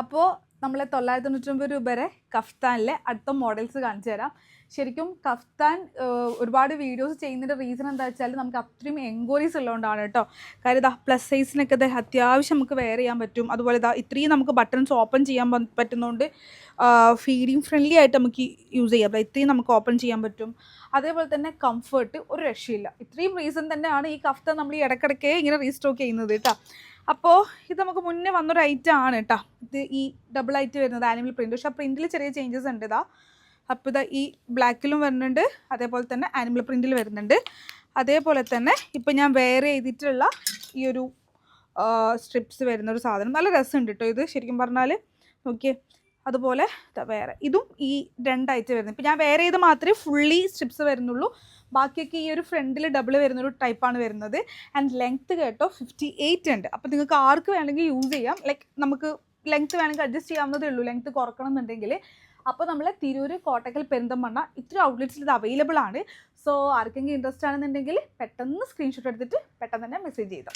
അപ്പോൾ നമ്മളെ 999 രൂപ വരെ കഫ്താനിലെ അടുത്ത മോഡൽസ് കാണിച്ചു തരാം. ശരിക്കും കഫ്താൻ ഒരുപാട് വീഡിയോസ് ചെയ്യുന്നതിൻ്റെ റീസൺ എന്താ വെച്ചാൽ നമുക്ക് അത്രയും എൻക്വയറീസ് ഉള്ളതുകൊണ്ടാണ് കേട്ടോ. കാര്യം ഇതാ പ്ലസ് സൈസിനൊക്കെ ഇത് അത്യാവശ്യം നമുക്ക് വെയർ ചെയ്യാൻ പറ്റും. അതുപോലെ ഇതാ ഇത്രയും നമുക്ക് ബട്ടൺസ് ഓപ്പൺ ചെയ്യാൻ പറ്റുന്നതുകൊണ്ട് ഫീഡിങ് ഫ്രണ്ട്ലി ആയിട്ട് നമുക്ക് യൂസ് ചെയ്യാം. ഇത്രയും നമുക്ക് ഓപ്പൺ ചെയ്യാൻ പറ്റും. അതേപോലെ തന്നെ കംഫർട്ട് ഒരു രക്ഷയില്ല. ഇത്രയും റീസൺ തന്നെയാണ് ഈ കഫ്താൻ നമ്മൾ ഈ ഇടയ്ക്കിടയ്ക്ക് ഇങ്ങനെ റീസ്റ്റോക്ക് ചെയ്യുന്നത് കേട്ടോ. അപ്പോൾ ഇത് നമുക്ക് മുന്നേ വന്നൊരു ഐറ്റം ആണ് കേട്ടോ. ഇത് ഈ ഡബിൾ ആയിട്ട് വരുന്നത് ആനിമൽ പ്രിൻറ്റ്. പക്ഷേ ആ പ്രിൻറ്റിൽ ചെറിയ ചേഞ്ചസ് ഉണ്ട്. ഇതാ അപ്പോൾ ഇതാ ഈ ബ്ലാക്കിലും വരുന്നുണ്ട്, അതേപോലെ തന്നെ ആനിമൽ പ്രിൻറ്റിൽ വരുന്നുണ്ട്. അതേപോലെ തന്നെ ഇപ്പോൾ ഞാൻ വെയർ ചെയ്തിട്ടുള്ള ഈ ഒരു സ്ട്രിപ്സ് വരുന്നൊരു സാധനം നല്ല രസമുണ്ട് കേട്ടോ. ഇത് ശരിക്കും പറഞ്ഞാൽ നോക്കിയേ, അതുപോലെ വേറെ ഇതും ഈ രണ്ടായിട്ട് വരുന്നത്. ഇപ്പോൾ ഞാൻ വേറെ ചെയ്ത് മാത്രമേ ഫുള്ളി സ്ട്രിപ്സ് വരുന്നുള്ളൂ. ബാക്കിയൊക്കെ ഈ ഒരു ഫ്രണ്ടിൽ ഡബിൾ വരുന്നൊരു ടൈപ്പാണ് വരുന്നത്. ആൻഡ് ലെങ്ത്ത് കേട്ടോ 58 ഉണ്ട്. അപ്പോൾ നിങ്ങൾക്ക് ആർക്ക് വേണമെങ്കിൽ യൂസ് ചെയ്യാം. ലൈക്ക് നമുക്ക് ലെങ്ത്ത് വേണമെങ്കിൽ അഡ്ജസ്റ്റ് ചെയ്യാവുന്നതേ ഉള്ളൂ, ലെങ്ത്ത് കുറക്കണം എന്നുണ്ടെങ്കിൽ. അപ്പോൾ നമ്മൾ തിരൂർ, കോട്ടക്കൽ, പെരിന്തൽമണ്ണ ഇത്ര ഔട്ട്ലെറ്റ്സിൽ ഇത് അവൈലബിൾ ആണ്. സോ ആർക്കെങ്കിലും ഇൻട്രസ്റ്റ് ആണെന്നുണ്ടെങ്കിൽ പെട്ടെന്ന് സ്ക്രീൻഷോട്ട് എടുത്തിട്ട് പെട്ടെന്ന് തന്നെ മെസ്സേജ് ചെയ്തോ.